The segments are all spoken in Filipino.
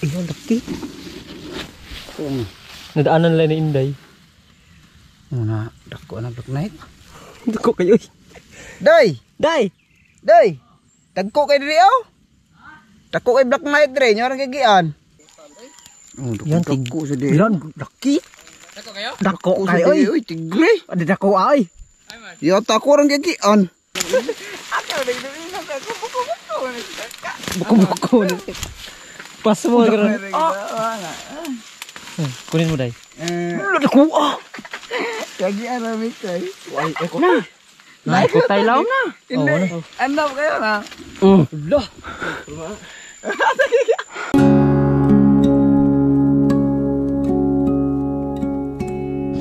Ayun, laki. Nadaanan lang ni Inday. Muna, dako na Black Knight. Dako kayo. Day! Day! Day! Dagko kay diri aw? Dako kay Black Knight diri, nyo orang gigian. Oh, dako sa diri. Ilan, laki. Dako kayo? Dako kayo. Oy, tigre. Ada dako ay. Yata ko orang gigian. Buko-buko. Pas mo garo. Kunin mo Day. Dako ah. Kagian na mitay. Ay, eko na. Nay ko tay law na. Hindi. Andam kayo na. Lah.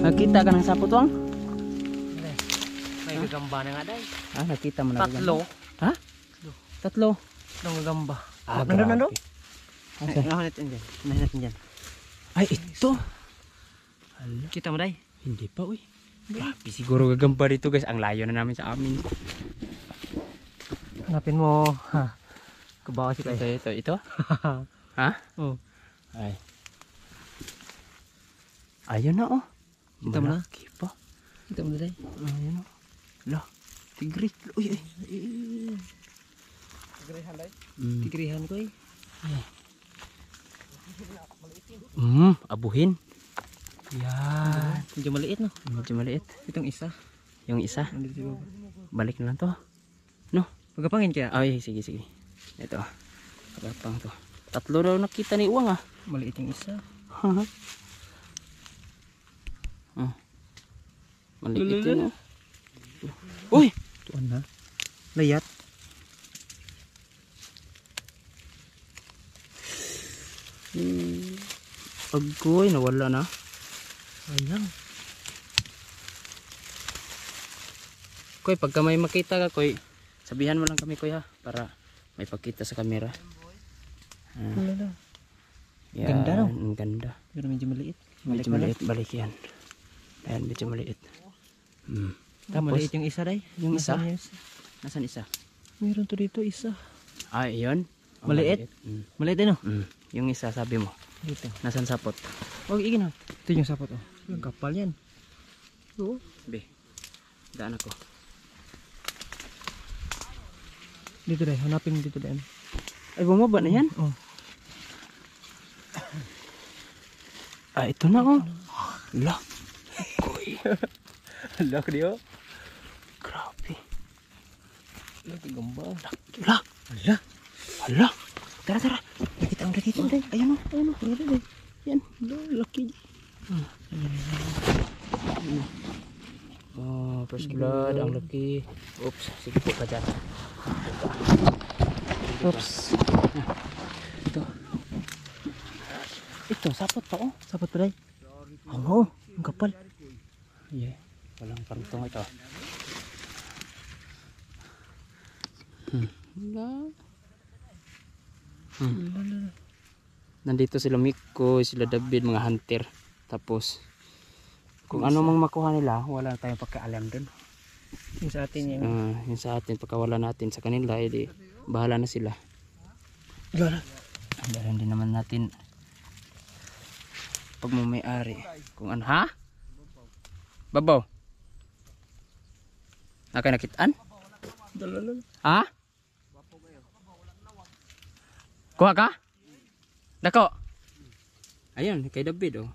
Nakita ka ng sapot wang? May gagamba na nga Day. Ah, nakita mo na. Tatlo. Ha? Tatlo. Nang gagamba. Nando. Nahanap natin dyan. Ay, ito. Kita mo Day? Hindi pa, uy. Grabe siguro gagamba dito guys. Ang layo na namin sa amin. Hanapin mo. Ha. Kabawa si tayo. Ito? Ha? Oh. Ay. Ayun na, oh. Kita mo na? Malaki pa. Kita mo na Day? Ayun na. Lah, tigre. Uy, ay. Tigrihan Day? Tigrihan ko eh. Abuhin. Yan. Medyo maliit no? Medyo maliit. Itong isa. Yung isa. Nandito si Baba. Balik na lang to. No? Pagkapangin kaya? Ay, sige. Ito. Pagkapang to. Tatlo daw nakita ni Uwang ah. Maliit yung isa. Maliit yun oh. Uy! Tuan na. Layat. Agoy, nawala na. Ayan. Koy, pagka may makita ka, Koy, sabihan mo lang kami, Koy ha, para may pagkita sa camera. Wala. Yan, Ganda, no? ang ganda. Pero medyo maliit. Medyo maliit, balik yan. Ayan, medyo maliit. Tapos, maliit yung isa Day. Yung isa? Nasaan yung isa? Nasaan isa? Meron to dito isa. Ah, yun? Oh, Maliit? Maliit din oh. Yung isa, sabi mo. Dito. Nasaan sapot? Huwag iginat. Ito yung sapot oh. Yung kapal yan. Oo. Be, daan ako. Dito Day. Hanapin mo dito Day. Ay, bumaba na yan? Oh. Ah, ito na oh. Hala. Koy. Hala ko diyo. Grabe. Lagi gamba. Hala. Hala. Hala. Tara. Nakita ang dito Day. Ayun oh. Ayun oh. Ayun Day. Yan. Laki. Oh, first blood. Ang laki. Oops. Sige po ka dyan. Oops. Ito, sapot pa oh. Sapot pa Day. Oo. Ang kapal. Yeah. Walang karutong ito. Nandito sila Miko, sila David, mga hunter. Tapos kung ano mang makuha nila, wala tayong pagkaalam dun. Yung sa atin yung... Yung sa atin, pagka wala natin sa kanila, edi bahala na sila. Lala. Dahil hindi naman natin pagmamayari. Kung ano, ha? Babaw? Nakay nakitaan? Ha? Kuha ka? Dako? Ayun, kay David oh.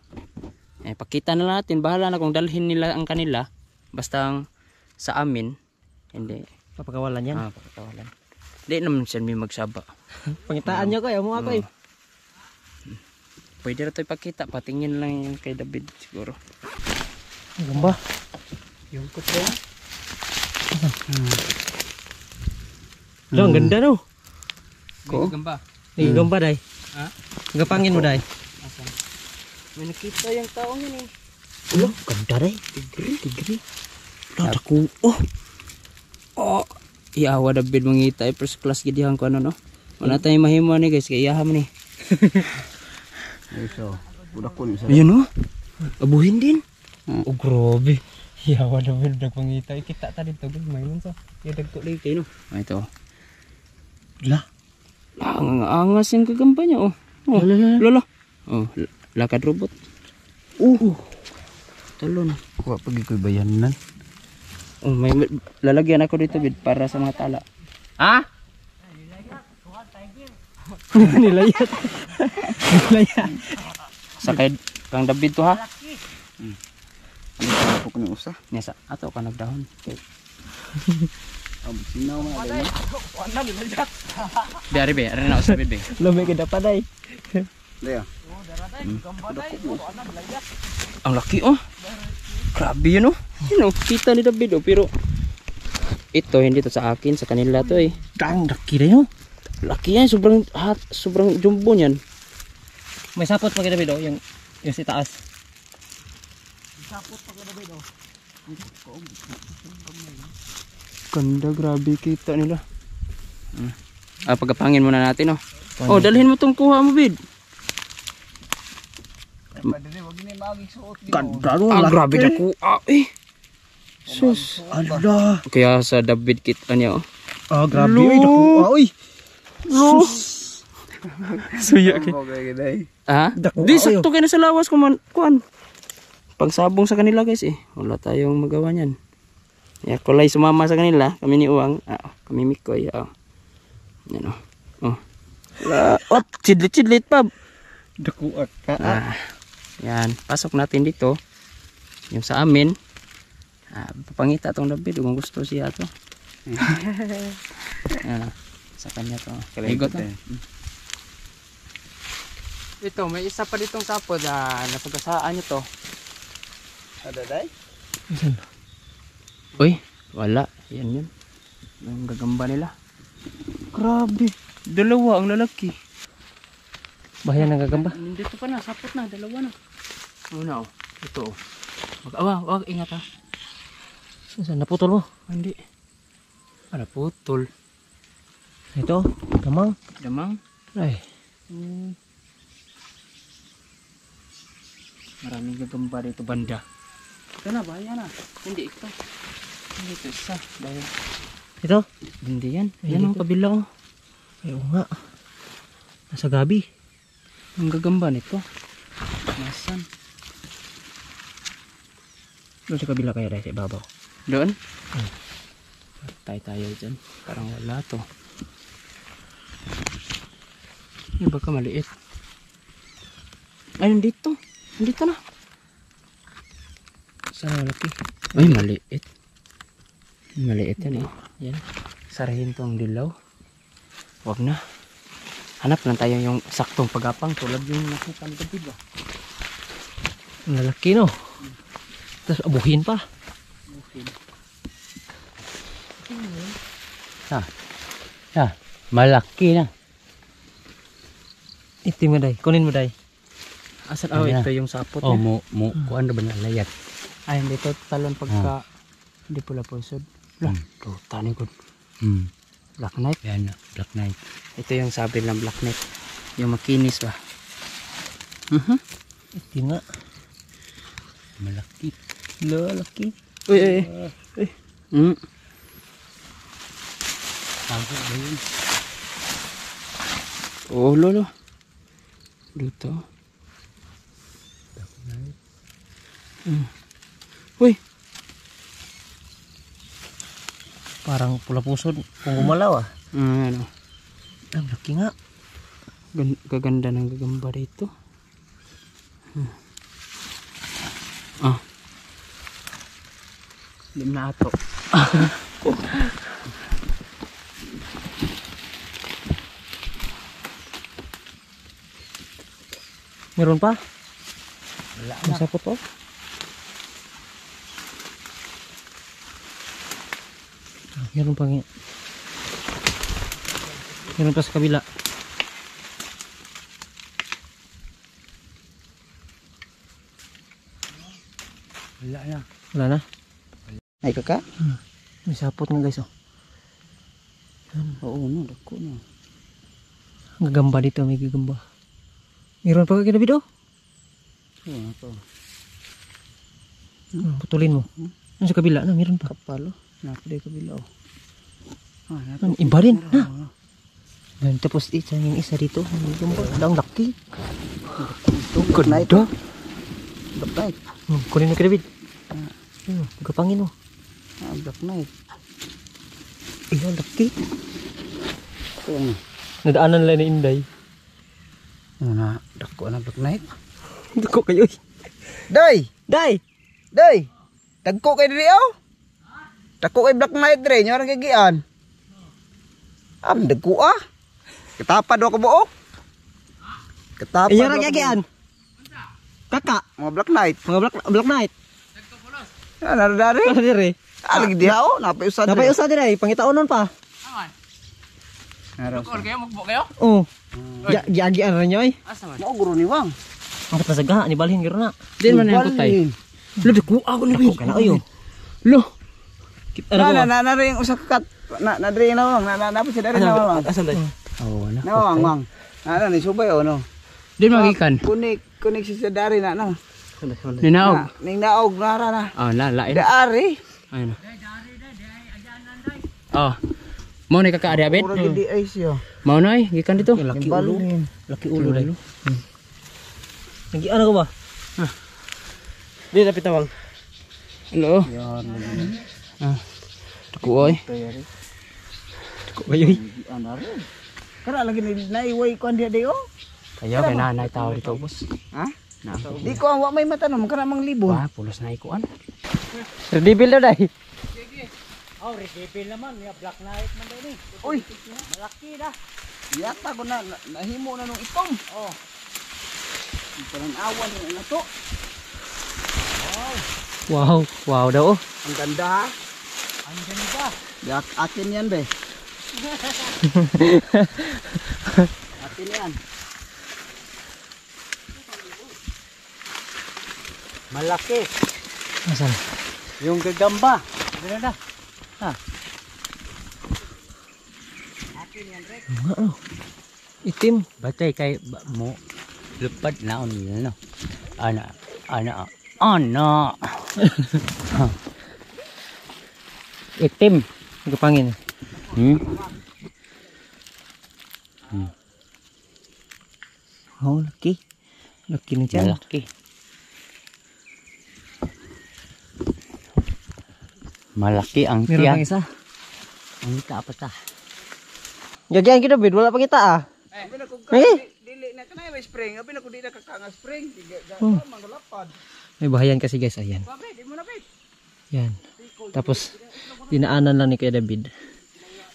Pakita na natin, bahala na kung dalhin nila ang kanila. Basta sa amin, hindi. Papakawalan yan. Papakawalan. Hindi naman siya may magsaba. Pangitaan nyo kayo, mga kayo. Pwede na ito ipakita, patingin lang yung kay David siguro. Ang gamba. Yung kuto. Ang ganda no. Ko? Gamba. Gamba Day. Ha? Gapangin mo Day. Asan? May nakita yung taong yun eh. Ulo, ganda Day. Tigri. Dako. Oh. Iyawa David mangita first class gidihan ko ano no. Wala tayong mahimo ni guys, kay iyaham ni. Ito. Udah kun. Ayun no. Abuhin din. Oh, grabe. Yawa David nagpangita. Kita ta dito guys, mayroon sa. Yung dagko lagi kayo no. Ito. La. Ang angas yung kagamba niya oh. Oh, lolo. Oh, lakad robot. Talon. Kuha pagi ko'y bayanan. Oh, may lalagyan ako dito bid para sa mga tala. Ha? Nilayat. Nilayat. Sakay kang David to ha. Ano ko ni usa? Nesa ato ka nagdahon. Okay. Ang sinaw man dai. Biari be, ari na usab be. Lumi ka dapat ay. Dai. Ang laki oh. Grabe yun oh. Yun oh, kita ni David oh, pero ito hindi to sa akin, sa kanila to eh. Dang laki na yun. Laki yan, sobrang jumbo niyan. May sapot pa kita David yung si taas. Ganda, grabe kita nila. Pagkapangin muna natin oh. Oh, dalhin mo tong kuha mo bid. Ganda Grabe na kuha eh. Sus. Ala. Kaya sa David kita niya oh. Ah, grabe ay dako. Oy. Lo. Suya kay. Dai. Ha? Dako, Di ayaw. sakto kayo na sa lawas kuan. Pagsabong sa kanila guys eh. Wala tayong magawa niyan. Ya, kulay sumama sa kanila, kami ni Uwang, kami Mikoy. Yan oh. Oh. Oh, chidlit pa. Dako ka. Yan, pasok natin dito. Yung sa amin. Papangita tong David kung gusto siya to. Yan, sa kanya to. Kaligot na. Ito, may isa pa ditong sapod napagasaan nyo to. Ada dai? Uy, wala. Yan yun. Yung gagamba nila. Grabe. Dalawa ang lalaki. Bahayan ng gagamba. Dito pa na, sapot na, dalawa na. Una oh, ito oh. Wag, ingat ha. Saan naputol mo? Hindi. Putol. Ito, gamang. Damang. Ay, Maraming gagamba dito banda. Ito na, bahaya na. Hindi ito. Hindi ito isa. Bahaya. ito. Hindi yan. Ay, Yan ang dito. kabila oh. Ay, oo nga. Nasa gabi. Ang gagamba nito. Nasaan? Doon sa kabila kaya dahil sa ibabaw. Doon? Tayo dyan. Parang wala to. Yung baka maliit. Ay, nandito. Nandito na. Sana malaki. Ay, maliit. Maliit yan eh. Yan. Sarahin to ang dilaw. Wag na. Hanap lang tayo yung saktong pagapang tulad yung nakita ni David ba? Ang lalaki no. Tapos abuhin pa. Malaki na. Itim mo day. Kunin mo day. Asan? Oh, ito yung sapot Oh, niya. kuan ba na layat? Ay, dito talon pagka hindi pula pusod. Lah, tani ko. Black Knight. Yan, Black Knight. Ito yung sabi ng Black Knight. Yung makinis ba? Itim nga. Malaki. Lalaki. Uy. Tago ba yun? Oh, lolo. Dito. Uy. Parang pula pusod. Kung gumalaw ah. Ano? Ang laki nga. Gaganda ng gagamba dito. Lim na ato. Meron pa? Wala na. Ang sapot oh. Meron pa nga. Meron pa sa kabila. Wala na. Wala na. Ay, kaka? May sapot nga guys oh. Oo, no. Dako na. Ang gagamba dito. May gagamba. Meron pa ka David oh. Oo, ito. Putulin mo. Ano sa kabila? Meron pa. Kapalo. Napaday kabila, oh. Iba din. Ha? Dan tapos yung isa dito. Ang laki. Good night. Ganda. Black Knight. Kunin mo ka David. Gapangin mo. Black Knight. Ang laki. Kung Nadaanan lang ni Inday. na dako na Black Knight. Dako kayo. Day! Day! Day! Dagko kay diri oh. Dagko kay Black Knight dre, nyo ra gigian. Dagko ah. Katapad ako buok. Katapad. Iyo ra gyagyan. Kaka, Mga Black Knight. mga Black Knight. Ano dari? Ano dire? Lagi diha oh, napay usad. Napay usa dire, pangitaonon pa. Kol kayo, magbo kayo? Oh. Gyagyan ra nyo ay. Asa man? Mo guro ni Wang. Ang katasaga ni balhin giro na. Din man yung kutay. Lo dako ako ni Dako kana ayo. Lo. Na ring usa ka kat. Na dre na Wang, na pa si dari na Wang. Asan day? Oh, na. Na Wang. Na ni subay oh no. Din magikan. Kunik si sa dari na no. Ninaog. Ning naog na ra na. Oh, lain. Daari. Ayun. Oh. Mo ni kaka David? Ora gidi ay siya. Mau nay, gikan dito. Laki ulo. Laki ulo day. Nagi ano ko ba? Di dapat tawang. Hello. Ah. Dako oy. Dako kayo. Kara lagi ni naiway ko dia de oh. Kayo kay nanay tao dito, boss. Ha? Di ko ang wa may matanom kana mang libon. Wah, pulos na ikuan. Redebil na day. Oh, redebil naman, ya Black Knight man daw ni. Uy, Malaki na. yata ko na nahimo na nung itong. Oh. Parang awan na to. Wow, wow daw oh. Ang ganda ha. Ang ganda. Yak akin yan be. Akin yan. Malaki. Asan? Yung gagamba. Ganda. Ano? Itim. Batay kay mo lupad na on no. Ana. Itim. Gapangin. Oh, laki. Laki na dyan. Malaki. Malaki ang Meron pang tiyan. isa. Ang ita pa ta. Gagyan kita bid, wala pang kita ah. Abi na ko dili na kanay may spring. Abi na ko di na kakanga spring. Mangalapad. May bahayan kasi guys, ayan. Pabre, di mo na bit. Yan. Tapos, dinaanan lang ni Kuya David.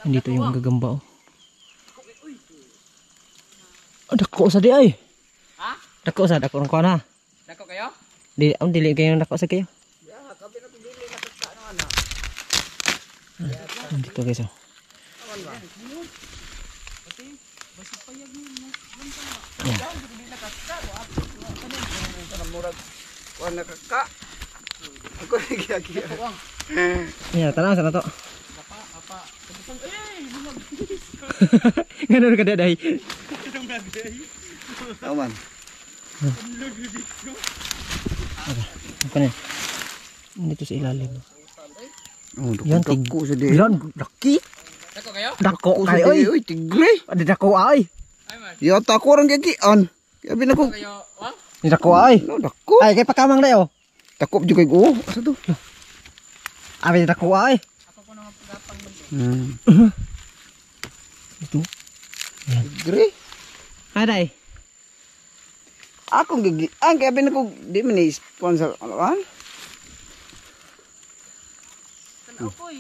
Nandito yung gagamba oh. Oh, dako sa di ay. Ha? Dako sa, dako ng kuha na. Dako kayo? Dili kayo dako sa kayo. Ya, kabi na ko dili na kakanga ana. Nandito guys oh. Kuan na kaka. Ako giya-giya. Yan, tanang sa na to. Ganun ka daday. Aman. Ano na? Dito sa ilalim. Oh, Yan, dako sa di. Yan, laki. Dako kayo? Dako Sa kayo di, oy. oy, tigre. Ada dako ay. Ay man. Yata ko orang gigian. Abi na ko. Kayo, wang? Ni dako ay. No, dako. Ay, kay pakamang dayo. Takop juga ko. Asa to? Abi dako ay. Ako ko nang pagapang man. Ito. Tigre. Aday. Ako gigian kay abi na ko di man ni sponsor ano.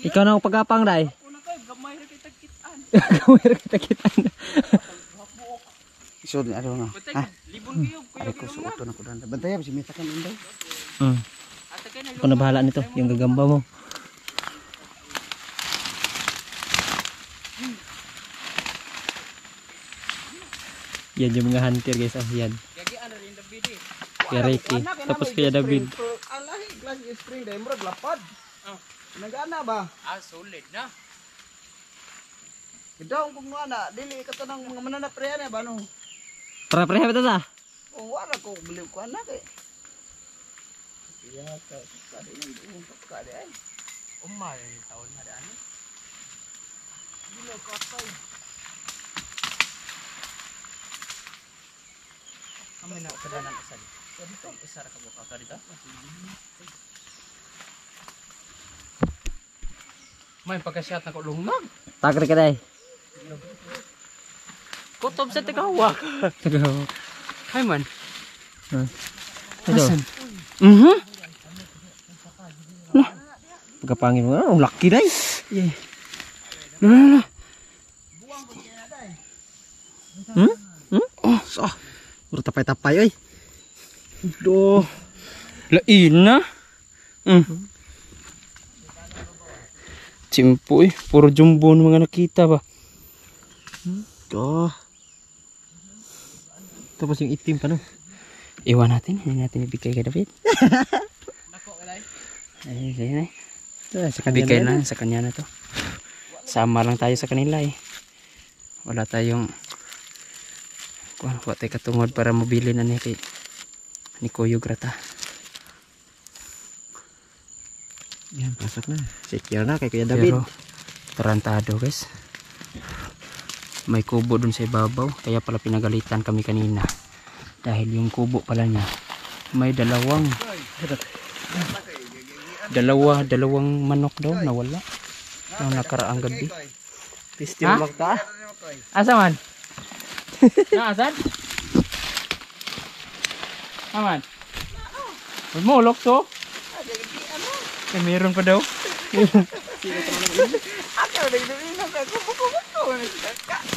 Ikaw na ang pagapang day. Una kay gamay ra kay tagkitaan. Kamera kita-kitaan. Isod na ano. Butay Ha? libon kayo, Ay kuya ko kayo. suoto na ko dan. Bantay si mita kan inday. Ate kay na Ako na bahala nito, yung gagamba mo. Yan yung mga hunter guys, ah, yan. Gagian na rin David eh. Kaya Ricky, tapos kaya David. Alahi glass spring dai murag lapad. Oh. Nagana ba? Ah, solid na. Daw kung ana dili ka tanang mga mananap reyan ba no. Para-pareha ba ito sa? Oh, wala ko beliw ko ana kay. Ya ka kadi nang kadi ay. Umay taon na daan. Dilo ka tay. Kami na kadanan isa dito. Isa ra ka buka ka dito. May pagkasyat na ko lungag. Takre ka day. Kutob sa tagawak. Hay man. Ito. Pagkapangin mo, ang laki day. Yeah. Lala. Oh, so. Puro tapay-tapay, oy. Do. Lain na. Cimpo puro jumbo ng mga nakita ba. Oh. Tapos yung itim pa, no? Iwan natin, hindi natin ibigay kay David. Ay, sige na. Bigay na sa kanya na to. Sama lang tayo sa kanila eh. Wala tayong wala tayong katungod para mabili na ni Kuya Grata. Yan, pasok na. Secure na kay Kuya David. Pero tarantado guys. May kubo dun sa ibabaw. Kaya pala pinagalitan kami kanina. Dahil yung kubo pala niya may dalawang manok daw nawala. Ang nakaraang gabi. Pisti mo magta. Asa man? Naasan? Aman? Huwag mo, lokso. Meron pa daw.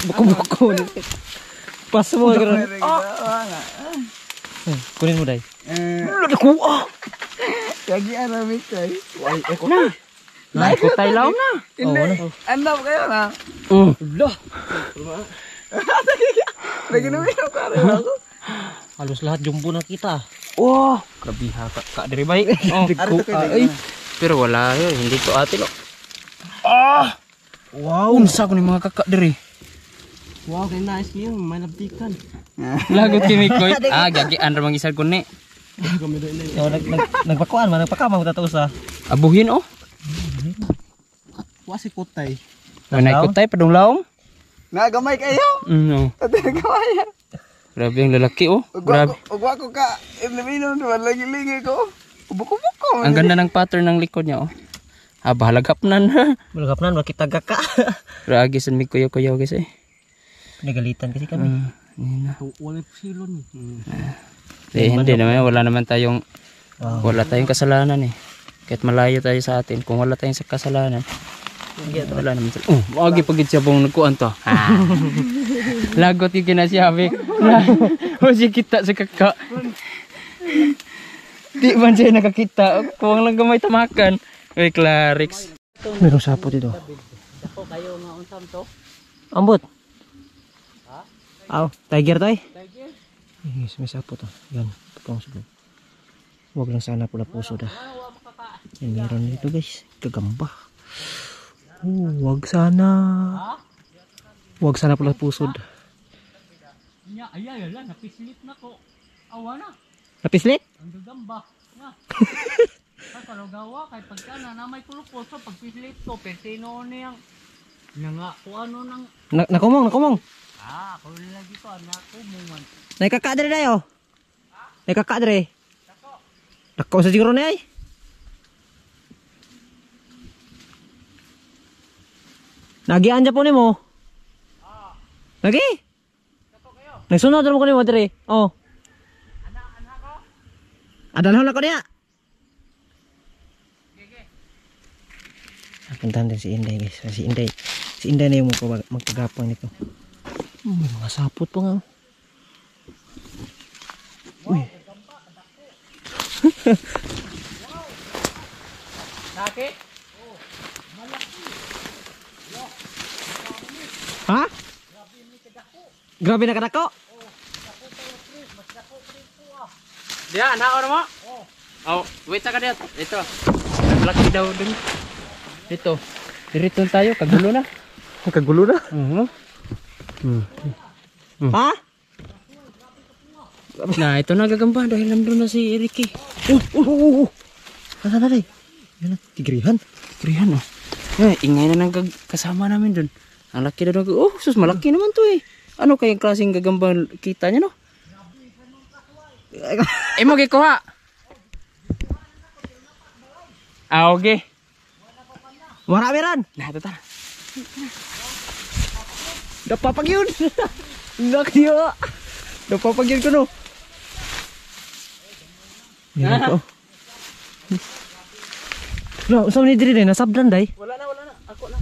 Buko-buko. Pas mo garo. Kunin mo day. Kuha! Kagi aramit ay. Ay, kutay law na. Andap kayo na. Lah. Lagi namin ako ako. Halos lahat jumbo na kita. Oh, grabiha ka diri bay. Oh, ay. Pero wala yun, hindi to ate lo. Ah! Wow, unsa ko ni mga kakak diri. Wow, kay nice niyo, may labdikan. Lagot kimi ko. Gagian ra mang isad ko ni. Oh, nagpakuan man, nagpakamang ta usa. Abuhin oh. Wa si kutay. Manay kutay padung laong. Nagamay kayo. No. Nagamay. Grabe ang lalaki oh. Grabe. Ugwa ko ka. Iminom naman lagi-ligi ko. Buko-buko. Ang ganda ng pattern ng likod niya oh. Bahalagap nan. Balagap nan makita ka. Ragi san mi kuya-kuya guys eh. Pinagalitan kasi kami. Nina. Wala silon. Hindi naman, wala tayong kasalanan eh. Kahit malayo tayo sa atin, kung wala tayong kasalanan, wala naman tayo. Wagi pagit siya pong nagkuhan to. Lagot yung kinasyabi. Masih kita sa kaka. Di man siya nakakita. Kuwang lang gamay tamakan. Uy, Clarix. Merong sapo dito. Ako kayo nga unsam to? Ambot. Aw, tiger to eh. Tiger? Yes, may sapo to. Yan, tutong sa loob. Huwag lang sana pula puso dah. Yan, meron dito guys. Gagamba. Huwag sana. Huwag sana pula puso dah. Ay, napislit na ko. Awa na. Napislit? Ang gagamba. Nga. Kalau gawa kay pagkana na may kulupos so pagpislit ko persino niyang nga ko ano nang Nakumong. ako lagi to anak ko muman. Naikakadre na yo. Naikakadre. Dako sa siguro na ay. Nagian dyan po ni mo. Lagi? Nagsunod mo ko ni mo dre. Oh. Anak ko? Adalhan ako niya. Puntahan din si Inday guys. Si Inday na yung magpagapang nito. May mga sapot pa nga. Uy. Laki? Ha? Grabe na kadako? Dia, anak mo? Oh, wait ka diyan. Ito. Laki daw dun. Dito. Diriton tayo, kagulo na. Kagulo na? Ha? Nah, ito na gagamba dahil nandun na si Ricky. Nasaan na rin? Yan na, tigrihan. Tigrihan oh. Ingay na ng kasama namin dun. Ang laki na sus malaki naman to eh. Ano kayang klaseng gagamba kita niya no? Imo gikuha. Okay. Wala meron. Nah, ito ta. Dapapag yun. Nakyo. Dapapag yun ko no. Meron ko. No, usap ni diri na sabdan day. Wala na. Ako na.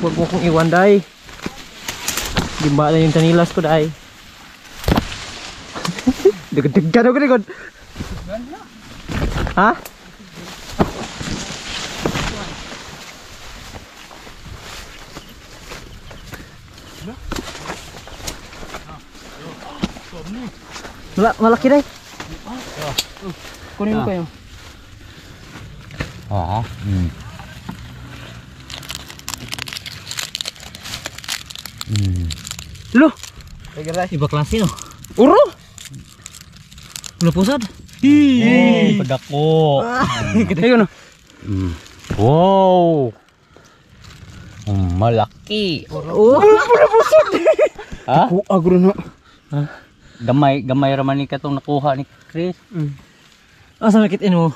Huwag mo kong iwan day. Gimba na yung tanilas ko day. Degad-degad ako degad. Ha? Malaki day. Kunin mo kayo. Oo. Lo. Iba klase no. Uro. Ulo pusad. Pagdako. Ayun no. Wow. Malaki. Oh. Ha? Agro no. Gamay raman ni katong nakuha ni Chris. Asa nakitin mo?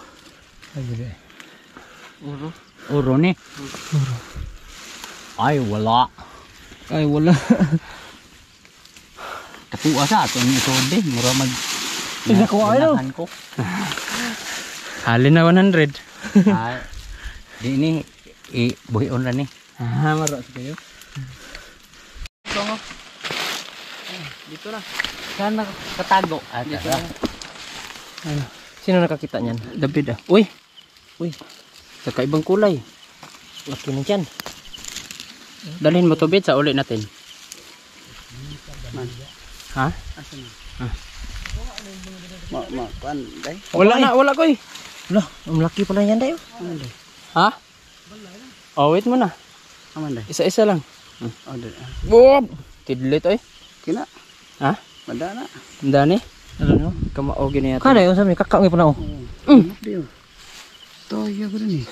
Uro ni. Ay wala. Ay wala. Katuwa sa ato ni Sode. Mura mag Nakuha ano? ganahan ko. Halin na 100. Ay, di ini buhion na ni. Maro sa kayo. Dito na. Saan nakatago? Dito na. Sino nakakita niyan? David ah. Uy. Kakaibang kulay. Laki na dyan. Dalhin mo to bit sa uli natin. Ha? Wala ko eh. Wala, ang laki pala yan dayo. Ha? Oh, wait mo na. Isa-isa lang. Boom! Tidlit oy. Kina. Ha? Madana. Dani? Ano? Kamao gini ato. Kada yung sabi, kakao pa na oh. Toyo ko rin eh.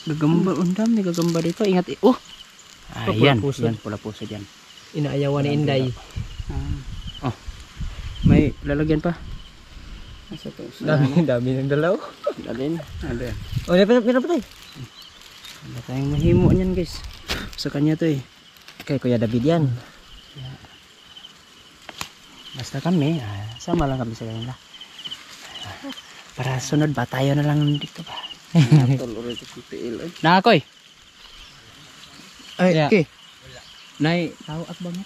Gagamba, ang dami gagamba dito. Ingat eh. Oh! Ayan, Pula-puso. yan, pula puso dyan. Inaayawan ni Inday. May lalagyan pa. Dami ng dalaw. Dalhin. Oh, meron pa tayo. Wala tayong mahimo niyan guys. Sa kanya to eh. Kay Kuya David yan. Basta kami, sama lang kami sa kanila. Para sunod ba, tayo na lang dito ba? Nakakoy. Ay, Yeah. okay. Nay, tao at ba mo?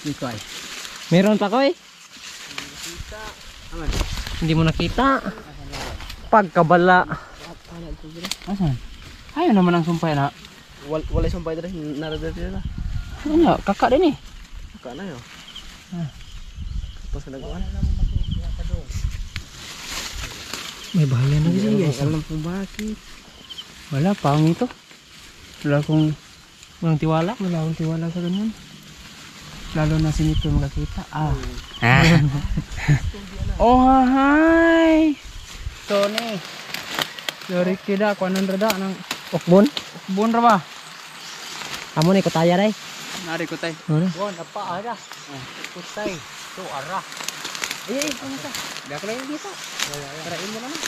Dito ay. Meron pa ko eh. Hindi mo nakita. Pagkabala. Asan? Ayaw naman ang sumpay na. Wala isang bayad rin. Narada rin na. Ano, kakak din eh. Kaka na yun. Tapos na nagawa. May bahaya na guys. Alam po bakit. Wala, pangit to. Wala akong Walang tiwala. wala akong tiwala sa ganyan. Lalo na si Nito makakita. Oh, hi! Tony. Sorry kida, kuanan rada ng Okbon. bun ra ba? Amo ni kutaya ray. Nari ko tay. Bon, apa ada? Putay. Tu arah. Ano ta? Dako lang dito. Tarain mo naman.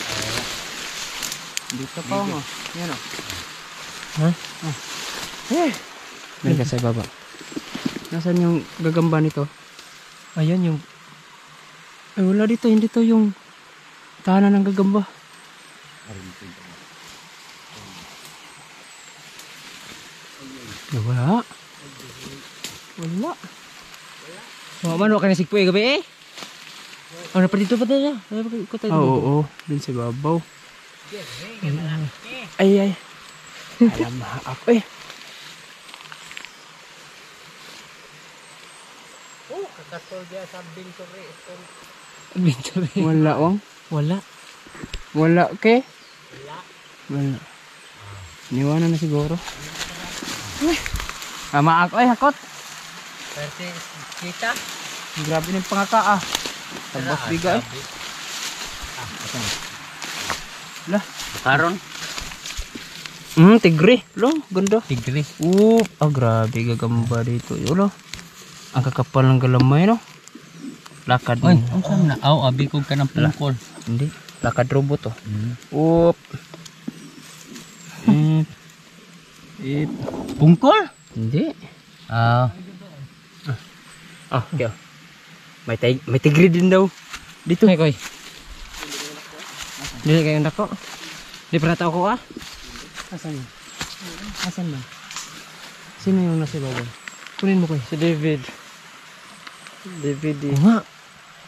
Dito pa mo. Yan o. Ha? Meron ka sa baba. Nasaan yung gagamba nito? Ayun yung Ay wala dito, hindi to yung tahanan ng gagamba. Wala. Wala. Wala man wala ka na sigpoy gabi eh. Ano pa dito pa tayo? Ko tayo. Oo, dun sa babaw. Ay. Alam na ako eh. Oh, kakatol dia sa bintore. Adventure. Wala wang. Wala. Wala ke? Wala. Niwanan na siguro. Ama ako ay hakot. Versi kita. Grabe ng pangaka ah. Tabas biga eh. Karon. Tigre. Lo, ganda. Tigre. Grabe gagamba dito. Ulo. Ang kakapal ng galamay, no? Lakad Ay, mo. ang saan na? Abi ko ka ng pungkol. Hindi. Lakad robot, oh. Pungkol? Hindi. Okay. May tigre din daw. Dito. Ay, koy. Dili kayo nako. Di prata ako Asan yun? Asan man? Sino yung nasa baba? Kunin mo koy. Si David. Oo nga.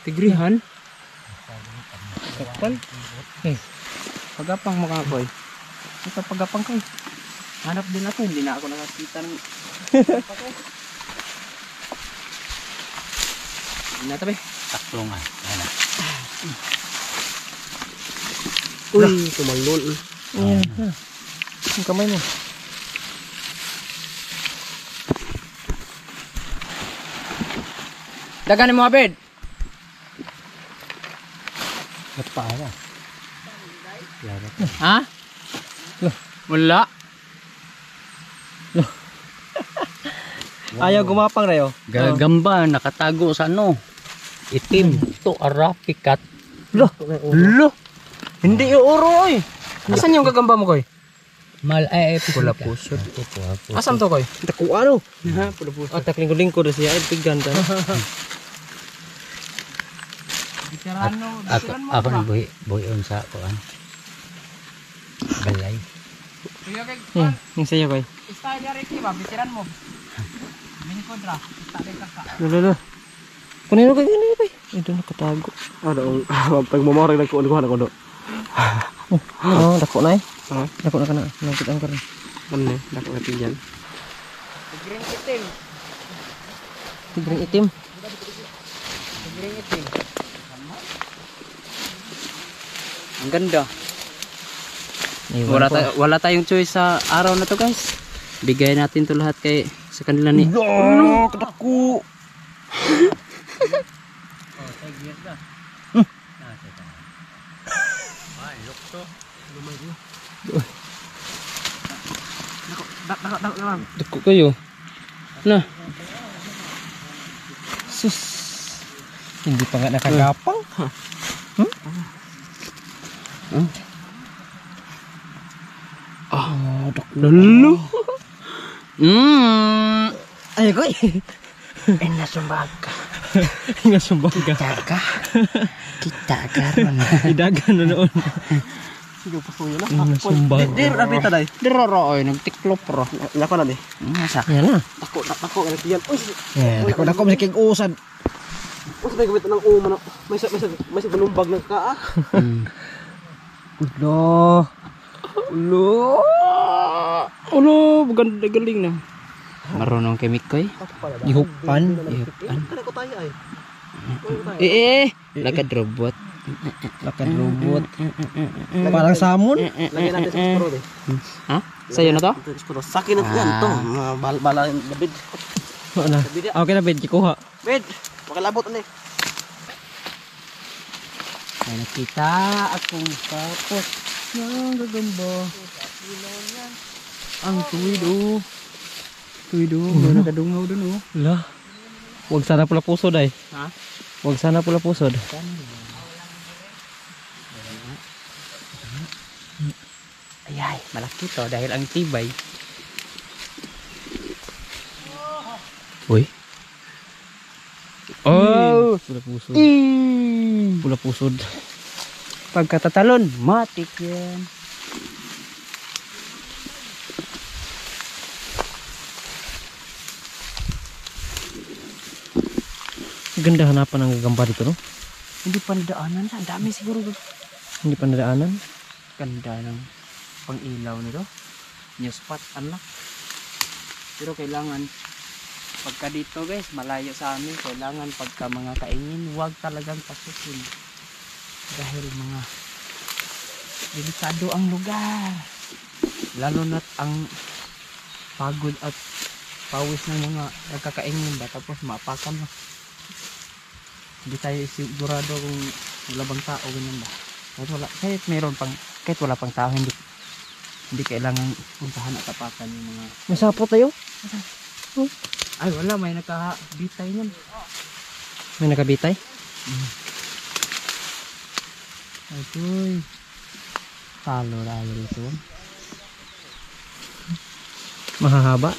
Tigrihan? Kapal. Pagapang mo ka, boy. Ito pagapang ko. Hanap din ako. Hindi na ako nakakita ng... Hindi na tabi. Taklo nga. Ayan na. Uy, tumalon. Ayan. Ang kamay mo. Daganin mo, Abed. Nagpaala. Ha? Wala. Ayaw gumapang na yun. Gagamba, nakatago sa ano. Itim. Ito, arapikat. Lo. Hindi yung uro, oy. Asan yung gagamba mo, koy? Pula pusod. Asan to, koy? Taku ano? Ha, pula pusod. Tak lingkod-lingkod siya. Ay, piganda. Ako na buhion sa kuan. Balay. Yung sa'yo koy. Istay niya Ricky ba? Bitiran mo. Minikodra. Istay ka ka. Lolo. Kunin mo koy. Ito nakatago. Pagmamorang nagkuhan ako do. Dako na eh. Dako na ka na. Nagkit ang karon. Ano dako natin dyan. Green itim. Tigring itim. Green itim. Ang ganda. Wala tayong choice sa araw na to, guys. Bigay natin to lahat kay sa kanila ni. Dako. Dako kayo. Na. Sus. Hindi pa nga nakagapang. Lalo. Ay, koy. Nasumbaga. Nasumbaga. Kita karon. Idagan na noon. Sige pa suyo na. Nasumbaga. Rapita day. Diroro oy nagtiklop ro. Nako na di. Masak. Yan na. Ako ano yan. Uy. Dako masih kig-usad. Uy, may gawin ng uman. May balumbag ng ka. Ulo. Ulo, ganda galing na. Marunong kay Mikoy. Gihupan. Kada ko tayo ay. Lakad robot. Lakad robot. Parang samon. Lagyan natin sa sporo de. Ha? Sa'yo na to? Sporo. Sakin na yan to. Bala David. Ano? Okay na bed kuha. Bed. Makalabot ani. May nakita akong tapos ng gagamba. Ang tuwido. May nakadungaw dun oh. Lah. Wag sana pula pusod ay. Ha? Wag sana pula pusod. Ayay, malaki to dahil ang tibay. Uy. Oh, Pula pusod. pula pusod. Pagkatatalon, matik yan. Ganda hanapan ng gagamba dito, no? Hindi pa nadaanan, ang dami siguro. Hindi pa nadaanan. Ganda ng pang-ilaw nito. New spot, unlock. Pero kailangan pagka dito guys, malayo sa amin, kailangan pagka mga kaingin, huwag talagang pasukin. Dahil mga delikado ang lugar. Lalo na't ang pagod at pawis ng mga nagkakaingin ba, tapos maapakan mo. Hindi tayo sigurado kung wala bang tao, ganyan ba. Kahit wala pang, kahit wala pang tao, Hindi kailangan puntahan at tapakan yung mga... May sapot tayo. Ay wala, may nakabitay niyan. May nakabitay. Agoy. Talo na ito. Mahahaba.